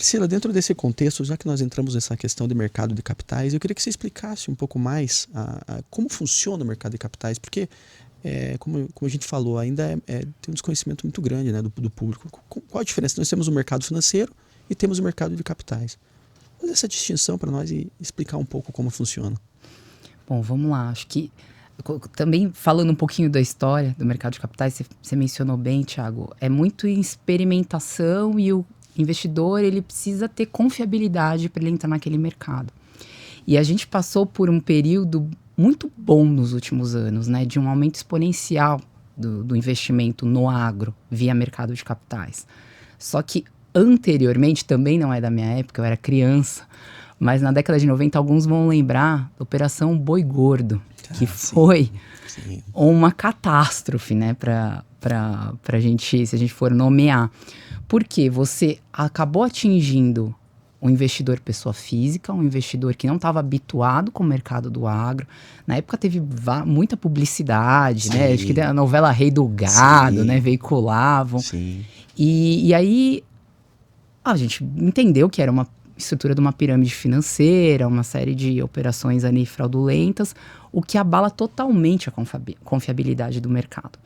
Priscila, dentro desse contexto, já que nós entramos nessa questão de mercado de capitais, eu queria que você explicasse um pouco mais como funciona o mercado de capitais, porque, como a gente falou, ainda tem um desconhecimento muito grande, né, do público. Qual a diferença? Nós temos o mercado financeiro e temos o mercado de capitais. Fazer essa distinção para nós e explicar um pouco como funciona. Bom, vamos lá. Acho que também falando um pouquinho da história do mercado de capitais, você mencionou bem, Thiago, é muito em experimentação e o investidor ele precisa ter confiabilidade para ele entrar naquele mercado. E a gente passou por um período muito bom nos últimos anos, né, de um aumento exponencial do investimento no agro via mercado de capitais. Só que anteriormente, também não é da minha época, eu era criança, mas na década de 90 alguns vão lembrar da Operação Boi Gordo, que foi uma catástrofe, né, pra gente, se a gente for nomear. Porque você acabou atingindo um investidor pessoa física, um investidor que não estava habituado com o mercado do agro. Na época teve muita publicidade, né? Acho que a novela Rei do Gado, né? Veiculavam. Sim. E aí a gente entendeu que era uma estrutura de uma pirâmide financeira, uma série de operações ali fraudulentas, o que abala totalmente a confiabilidade do mercado.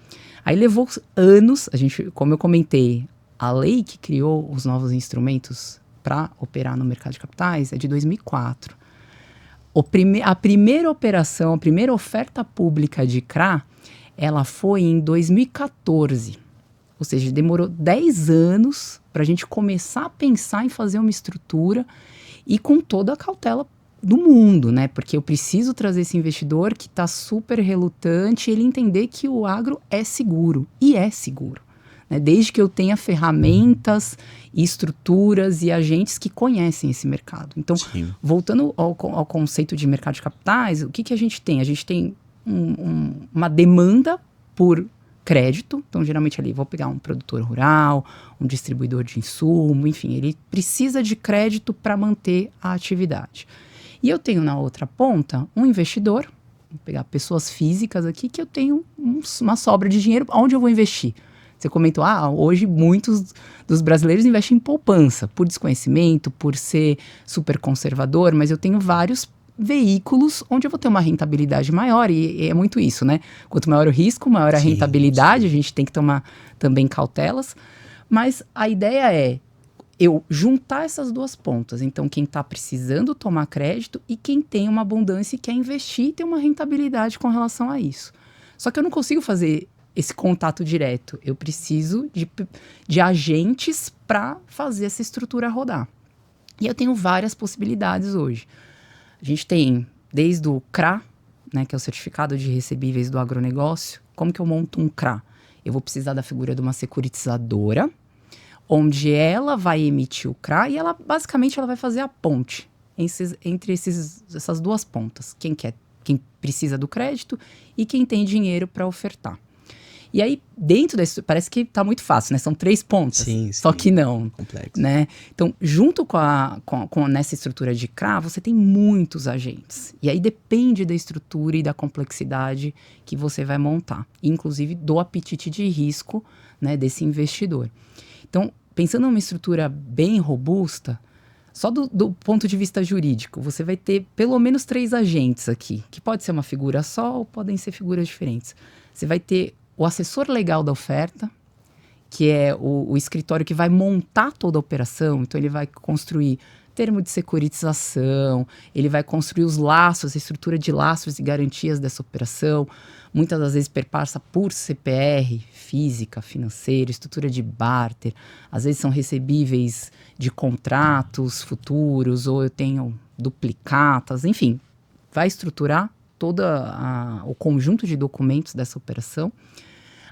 Aí levou anos, como eu comentei, a lei que criou os novos instrumentos para operar no mercado de capitais é de 2004. A primeira operação, a primeira oferta pública de CRA, ela foi em 2014. Ou seja, demorou 10 anos para a gente começar a pensar em fazer uma estrutura e com toda a cautela do mundo, né? Porque eu preciso trazer esse investidor que está super relutante e ele entender que o agro é seguro. E é seguro. Né? Desde que eu tenha ferramentas, estruturas e agentes que conhecem esse mercado. Então, voltando ao conceito de mercado de capitais, o que a gente tem? A gente tem uma demanda por crédito. Então, geralmente ali, vou pegar um produtor rural, um distribuidor de insumo, enfim, ele precisa de crédito para manter a atividade. E eu tenho na outra ponta um investidor, vou pegar pessoas físicas aqui, que eu tenho uma sobra de dinheiro, onde eu vou investir? Você comentou, hoje muitos dos brasileiros investem em poupança, por desconhecimento, por ser super conservador, mas eu tenho vários veículos onde eu vou ter uma rentabilidade maior, e é muito isso, né? Quanto maior o risco, maior a rentabilidade, a gente tem que tomar também cautelas, mas a ideia é eu juntar essas duas pontas, então quem está precisando tomar crédito e quem tem uma abundância e quer investir e ter uma rentabilidade com relação a isso. Só que eu não consigo fazer esse contato direto, eu preciso de agentes para fazer essa estrutura rodar. E eu tenho várias possibilidades hoje. A gente tem desde o CRA, né, que é o Certificado de Recebíveis do Agronegócio. Como que eu monto um CRA? Eu vou precisar da figura de uma securitizadora, onde ela vai emitir o CRA e ela vai fazer a ponte entre essas duas pontas. Quem precisa do crédito e quem tem dinheiro para ofertar. E aí, dentro desse, parece que tá muito fácil, né? São 3 pontas. Só que não. Complexo. Né? Então, junto nessa estrutura de CRA, você tem muitos agentes. E aí depende da estrutura e da complexidade que você vai montar. Inclusive do apetite de risco, né, desse investidor. Então, pensando numa estrutura bem robusta, só do ponto de vista jurídico, você vai ter pelo menos 3 agentes aqui. Que pode ser uma figura só ou podem ser figuras diferentes. Você vai ter o assessor legal da oferta, que é o escritório que vai montar toda a operação. Então, ele vai construir termo de securitização, ele vai construir os laços, a estrutura de laços e garantias dessa operação. Muitas das vezes perpassa por CPR, física, financeira, estrutura de barter. Às vezes são recebíveis de contratos futuros, ou eu tenho duplicatas, enfim. Vai estruturar todo o conjunto de documentos dessa operação.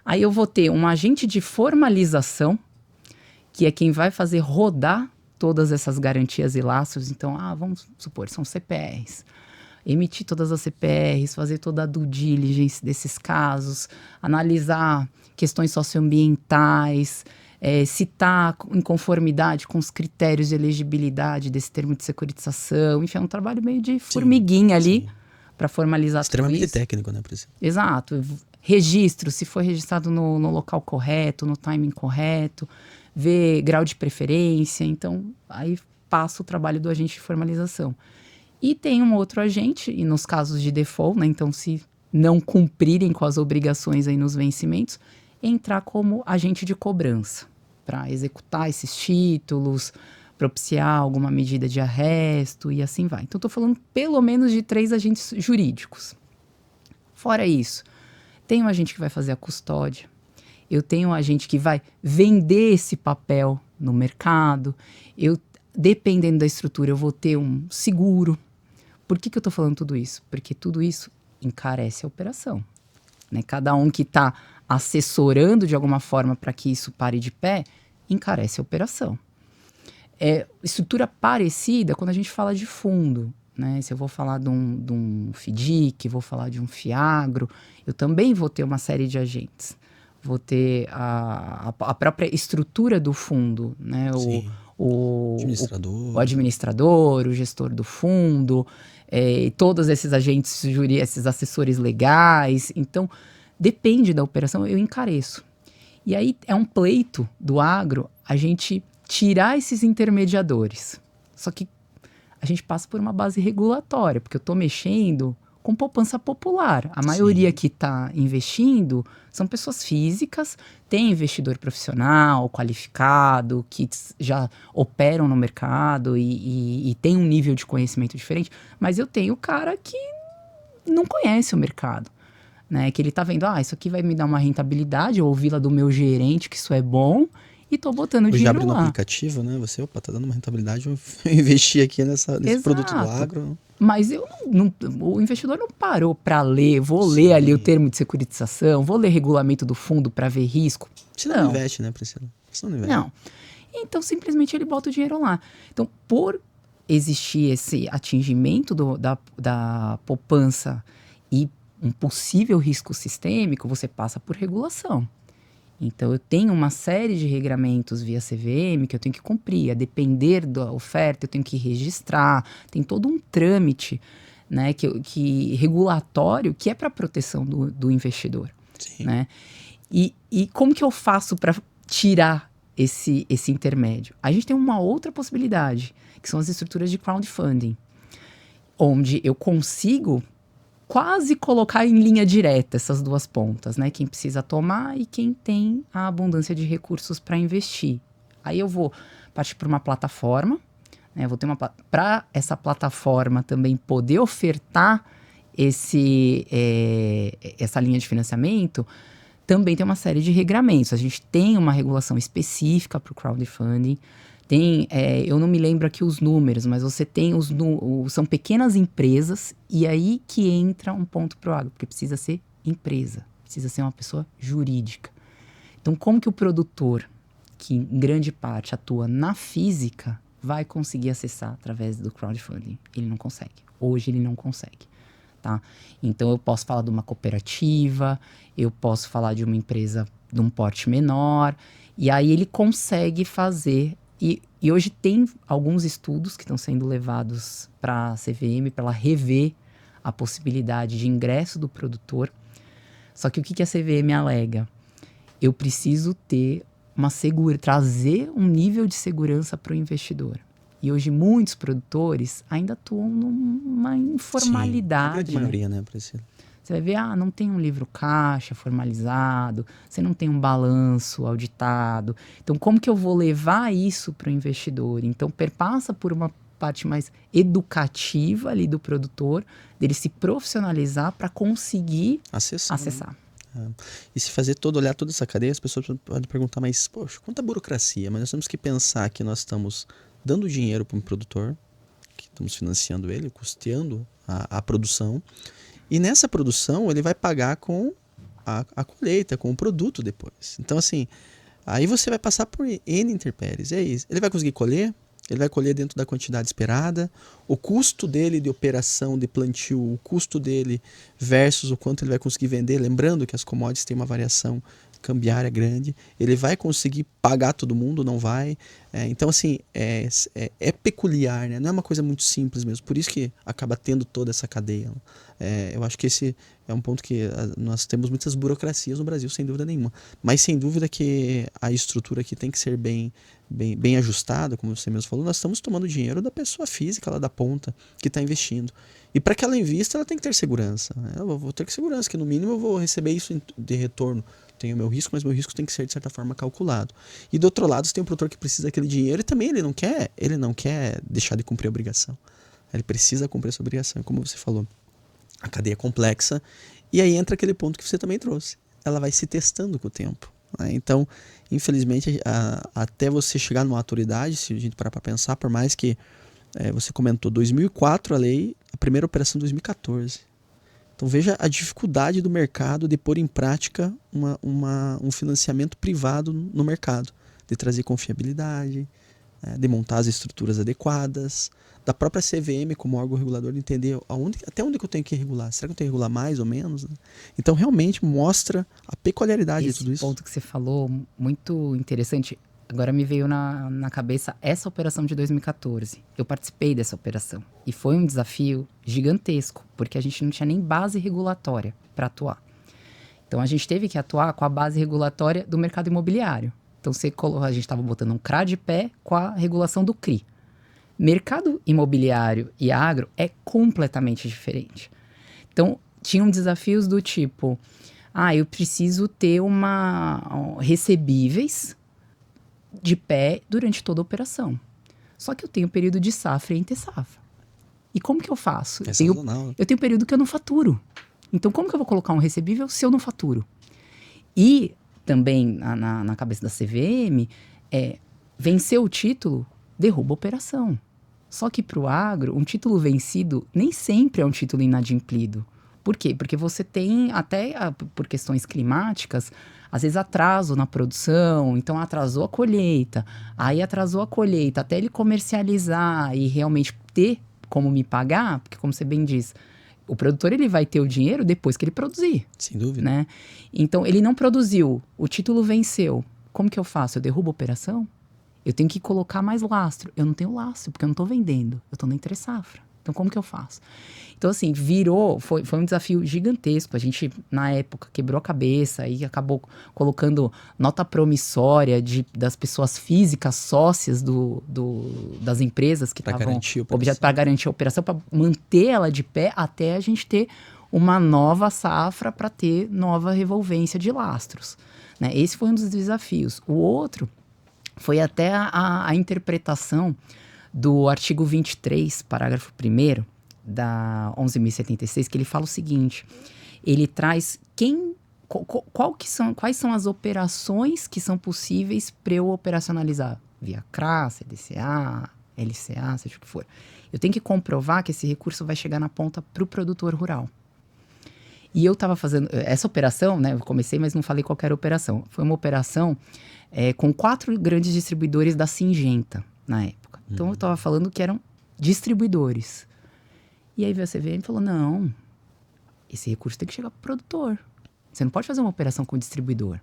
Aí eu vou ter um agente de formalização, que é quem vai fazer rodar todas essas garantias e laços. Então, vamos supor, são CPRs. Emitir todas as CPRs, fazer toda a due diligence desses casos, analisar questões socioambientais, se está em conformidade com os critérios de elegibilidade desse termo de securitização. Enfim, é um trabalho meio de formiguinha ali para formalizar tudo isso. Extremamente técnico, né, Priscila? Exato. Registro, se foi registrado no local correto, no timing correto, ver grau de preferência. Então, aí passa o trabalho do agente de formalização. E tem um outro agente, e nos casos de default, né, então se não cumprirem com as obrigações aí nos vencimentos, entrar como agente de cobrança, para executar esses títulos, propiciar alguma medida de arresto e assim vai. Então, estou falando pelo menos de 3 agentes jurídicos. Fora isso, tem um agente que vai fazer a custódia, eu tenho um agente que vai vender esse papel no mercado, dependendo da estrutura, eu vou ter um seguro. Por que eu estou falando tudo isso? Porque tudo isso encarece a operação. Né? Cada um que está assessorando de alguma forma para que isso pare de pé, encarece a operação. Estrutura parecida quando a gente fala de fundo. Né? Se eu vou falar de um FDIC, vou falar de um FIAGRO, eu também vou ter uma série de agentes. Vou ter a própria estrutura do fundo, né? O administrador, o gestor do fundo, todos esses agentes jurídicos, esses assessores legais. Então, depende da operação, eu encareço. E aí é um pleito do agro a gente tirar esses intermediadores. Só que a gente passa por uma base regulatória, porque eu estou mexendo com poupança popular. A maioria que está investindo são pessoas físicas, tem investidor profissional, qualificado, que já operam no mercado e tem um nível de conhecimento diferente, mas eu tenho cara que não conhece o mercado. Né? Que ele está vendo, isso aqui vai me dar uma rentabilidade, eu ouvi lá do meu gerente que isso é bom, e tô botando dinheiro lá. Hoje abre no aplicativo, né? Você, tá dando uma rentabilidade, eu investi aqui nesse produto do agro. Mas o investidor não parou para ler, vou ler ali o termo de securitização, vou ler regulamento do fundo para ver risco. Você não investe, né, Priscila? Você não investe. Não. Então, simplesmente ele bota o dinheiro lá. Então, por existir esse atingimento da poupança e um possível risco sistêmico, você passa por regulação. Então, eu tenho uma série de regramentos via CVM que eu tenho que cumprir. A depender da oferta, eu tenho que registrar. Tem todo um trâmite, né, regulatório que é para a proteção do investidor. Sim. Né? E como que eu faço para tirar esse intermédio? A gente tem uma outra possibilidade, que são as estruturas de crowdfunding, onde eu consigo quase colocar em linha direta essas duas pontas, né? Quem precisa tomar e quem tem a abundância de recursos para investir. Aí eu vou partir para uma plataforma, né? Vou ter para essa plataforma também poder ofertar essa linha de financiamento, também tem uma série de regramentos. A gente tem uma regulação específica para o crowdfunding. Eu não me lembro aqui os números, mas você tem são pequenas empresas, e aí que entra um ponto pro agro, porque precisa ser empresa, precisa ser uma pessoa jurídica. Então, como que o produtor, que em grande parte atua na física, vai conseguir acessar através do crowdfunding? Ele não consegue. Hoje ele não consegue. Tá? Então, eu posso falar de uma cooperativa, eu posso falar de uma empresa de um porte menor, e aí ele consegue fazer. E hoje tem alguns estudos que estão sendo levados para a CVM para ela rever a possibilidade de ingresso do produtor. Só que o que a CVM alega? Eu preciso ter trazer um nível de segurança para o investidor. E hoje muitos produtores ainda atuam numa informalidade. Sim, a grande maioria, né, Priscila? Você vai ver, não tem um livro caixa formalizado, você não tem um balanço auditado. Então, como que eu vou levar isso para o investidor? Então, perpassa por uma parte mais educativa ali do produtor, dele se profissionalizar para conseguir acessar. E se olhar toda essa cadeia, as pessoas podem perguntar, mas, poxa, quanta burocracia? Mas nós temos que pensar que nós estamos dando dinheiro para um produtor, que estamos financiando ele, custeando a produção. E nessa produção ele vai pagar com a colheita, com o produto depois. Então, assim, aí você vai passar por N intempéries. É isso. Ele vai conseguir colher, ele vai colher dentro da quantidade esperada, o custo dele de operação, de plantio, o custo dele versus o quanto ele vai conseguir vender. Lembrando que as commodities têm uma variação cambiária grande, ele vai conseguir pagar todo mundo, não vai? Então, assim, é peculiar, né? Não é uma coisa muito simples mesmo, por isso que acaba tendo toda essa cadeia. Eu acho que esse é um ponto que nós temos muitas burocracias no Brasil, sem dúvida nenhuma, mas sem dúvida que a estrutura aqui tem que ser bem ajustada, como você mesmo falou. Nós estamos tomando dinheiro da pessoa física lá da ponta que está investindo. E para que ela invista, ela tem que ter segurança, né? Eu vou ter segurança, que no mínimo eu vou receber isso de retorno. Tenho o meu risco, mas meu risco tem que ser, de certa forma, calculado. E do outro lado, você tem um produtor que precisa daquele dinheiro e também ele não quer deixar de cumprir a obrigação. Ele precisa cumprir essa obrigação, como você falou. A cadeia é complexa. E aí entra aquele ponto que você também trouxe. Ela vai se testando com o tempo, né? Então, infelizmente, até você chegar numa maturidade, se a gente parar para pensar, por mais que você comentou 2004 a lei, a primeira operação em 2014. Então veja a dificuldade do mercado de pôr em prática um financiamento privado no mercado, de trazer confiabilidade, de montar as estruturas adequadas, da própria CVM como órgão regulador de entender até onde que eu tenho que regular. Será que eu tenho que regular mais ou menos, né? Então realmente mostra a peculiaridade de tudo isso. Esse ponto que você falou, muito interessante. Agora me veio na cabeça essa operação de 2014. Eu participei dessa operação. E foi um desafio gigantesco, porque a gente não tinha nem base regulatória para atuar. Então a gente teve que atuar com a base regulatória do mercado imobiliário. Então a gente estava botando um CRA de pé com a regulação do CRI. Mercado imobiliário e agro é completamente diferente. Então tinham desafios do tipo, eu preciso ter recebíveis de pé durante toda a operação. Só que eu tenho período de safra e entre-safra. E como que eu faço? Eu tenho período que eu não faturo. Então, como que eu vou colocar um recebível se eu não faturo? E também, na cabeça da CVM, vencer o título derruba a operação. Só que para o agro, um título vencido nem sempre é um título inadimplido. Por quê? Porque você tem, até por questões climáticas, às vezes atraso na produção, então atrasou a colheita. Aí atrasou a colheita até ele comercializar e realmente ter como me pagar, porque como você bem diz, o produtor ele vai ter o dinheiro depois que ele produzir. Sem dúvida. Né? Então ele não produziu, o título venceu. Como que eu faço? Eu derrubo a operação? Eu tenho que colocar mais lastro. Eu não tenho lastro, porque eu não estou vendendo. Eu estou na entre-safra. Então, como que eu faço? Então, assim, foi um desafio gigantesco. A gente, na época, quebrou a cabeça e acabou colocando nota promissória das pessoas físicas sócias das empresas que estavam objeto para garantir a operação, para manter ela de pé até a gente ter uma nova safra para ter nova revolvência de lastros, né? Esse foi um dos desafios. O outro foi até a interpretação do artigo 23, parágrafo 1º, da 11.076, que ele fala o seguinte, ele traz quais são as operações que são possíveis para eu operacionalizar, via CRA, CDCA, LCA, seja o que for. Eu tenho que comprovar que esse recurso vai chegar na ponta para o produtor rural. E eu estava fazendo essa operação, né? Eu comecei, mas não falei qual era a operação. Foi uma operação com 4 grandes distribuidores da Syngenta, na época. Então, eu estava falando que eram distribuidores. E aí veio a CVM e falou, não, esse recurso tem que chegar para o produtor. Você não pode fazer uma operação com o distribuidor.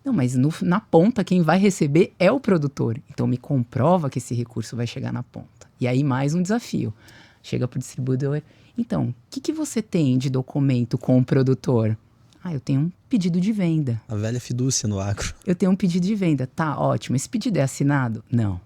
Não, mas na ponta, quem vai receber é o produtor. Então, me comprova que esse recurso vai chegar na ponta. E aí, mais um desafio. Chega para o distribuidor. Então, o que você tem de documento com o produtor? Eu tenho um pedido de venda. A velha fidúcia no agro. Eu tenho um pedido de venda. Tá, ótimo. Esse pedido é assinado? Não.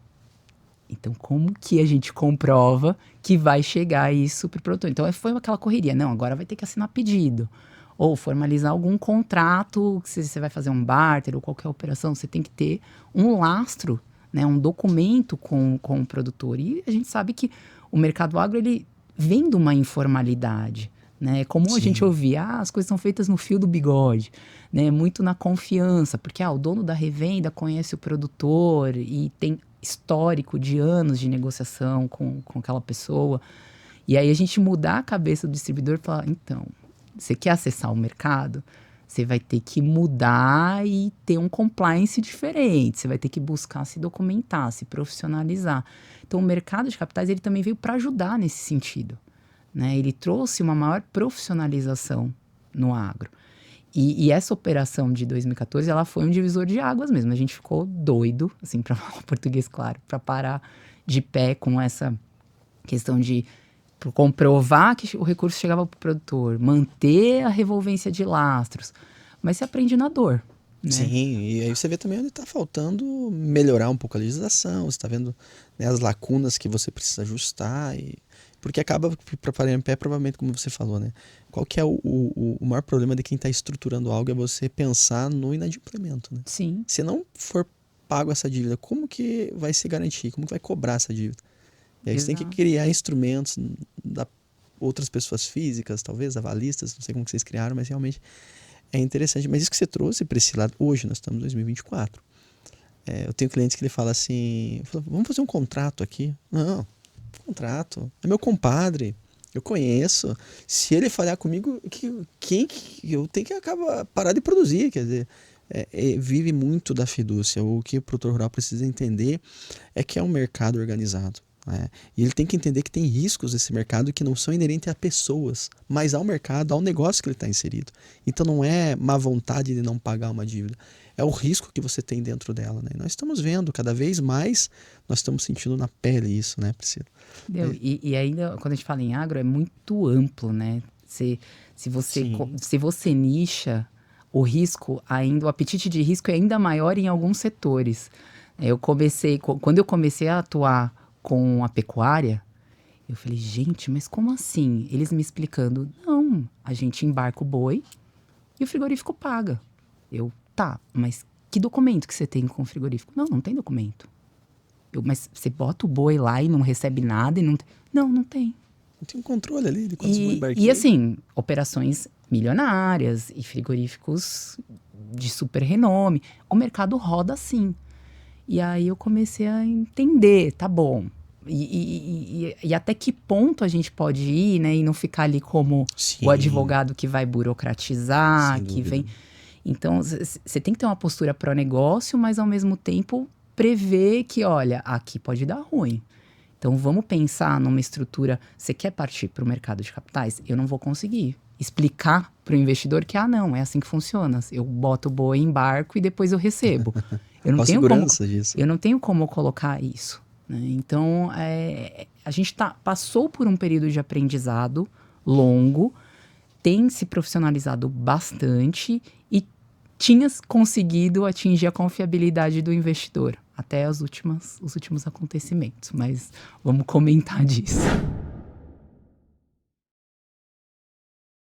Então, como que a gente comprova que vai chegar isso para o produtor? Então, foi aquela correria. Não, agora vai ter que assinar pedido. Ou formalizar algum contrato, se você vai fazer um barter ou qualquer operação, você tem que ter um lastro, né, um documento com o produtor. E a gente sabe que o mercado agro, ele vem de uma informalidade. Né? É comum a gente ouvir, as coisas são feitas no fio do bigode, né? Muito na confiança, porque o dono da revenda conhece o produtor e tem histórico de anos de negociação com aquela pessoa. E aí a gente mudar a cabeça do distribuidor e falar, então, você quer acessar o mercado? Você vai ter que mudar e ter um compliance diferente, você vai ter que buscar se documentar, se profissionalizar. Então o mercado de capitais ele também veio para ajudar nesse sentido. Né? Ele trouxe uma maior profissionalização no agro. E essa operação de 2014, ela foi um divisor de águas mesmo. A gente ficou doido, assim, para falar português claro, para parar de pé com essa questão de comprovar que o recurso chegava para o produtor, manter a revolvência de lastros. Mas você aprende na dor, né? Sim, e aí você vê também onde está faltando melhorar um pouco a legislação, você está vendo, né, as lacunas que você precisa ajustar, porque acaba, para parar em pé, provavelmente, como você falou, né? Qual que é o maior problema de quem está estruturando algo é você pensar no inadimplemento, né? Sim. Se não for pago essa dívida, como que vai se garantir? Como que vai cobrar essa dívida? E aí você tem que criar instrumentos da outras pessoas físicas, talvez, avalistas, não sei como que vocês criaram, mas realmente é interessante. Mas isso que você trouxe, Priscila, hoje nós estamos em 2024. Eu tenho clientes que ele fala assim, vamos fazer um contrato aqui. Não, contrato, é meu compadre, eu conheço. Se ele falhar comigo, eu tenho que parar de produzir, quer dizer... vive muito da fidúcia. O que o produtor rural precisa entender é que é um mercado organizado, né? E ele tem que entender que tem riscos nesse mercado que não são inerentes a pessoas, mas ao mercado, ao negócio que ele está inserido. Então não é má vontade de não pagar uma dívida, é o risco que você tem dentro dela, né? E nós estamos vendo cada vez mais, nós estamos sentindo na pele isso, né, Priscila? E ainda, quando a gente fala em agro, é muito amplo, né? Se você nicha o risco, o apetite de risco é ainda maior em alguns setores. Quando eu comecei a atuar com a pecuária, eu falei, gente, mas como assim? Eles me explicando, não, a gente embarca o boi e o frigorífico paga. Tá, mas que documento que você tem com o frigorífico? Não tem documento. Mas você bota o boi lá e não recebe nada e não... Não tem. Não tem um controle ali de quantos boi embarquei. E assim, operações milionárias e frigoríficos de super renome. O mercado roda assim. E aí eu comecei a entender, tá bom. E até que ponto a gente pode ir, né? E não ficar ali como o advogado que vai burocratizar, que vem... Então, você tem que ter uma postura pró-negócio, mas ao mesmo tempo prever que, olha, aqui pode dar ruim. Então, vamos pensar numa estrutura... Você quer partir para o mercado de capitais? Eu não vou conseguir explicar para o investidor que, não, é assim que funciona. Eu boto o boi em barco e depois eu recebo. Eu não tenho como colocar isso, né? Então, a gente passou por um período de aprendizado longo, tem se profissionalizado bastante e tinha conseguido atingir a confiabilidade do investidor. Até os últimos acontecimentos, mas vamos comentar disso.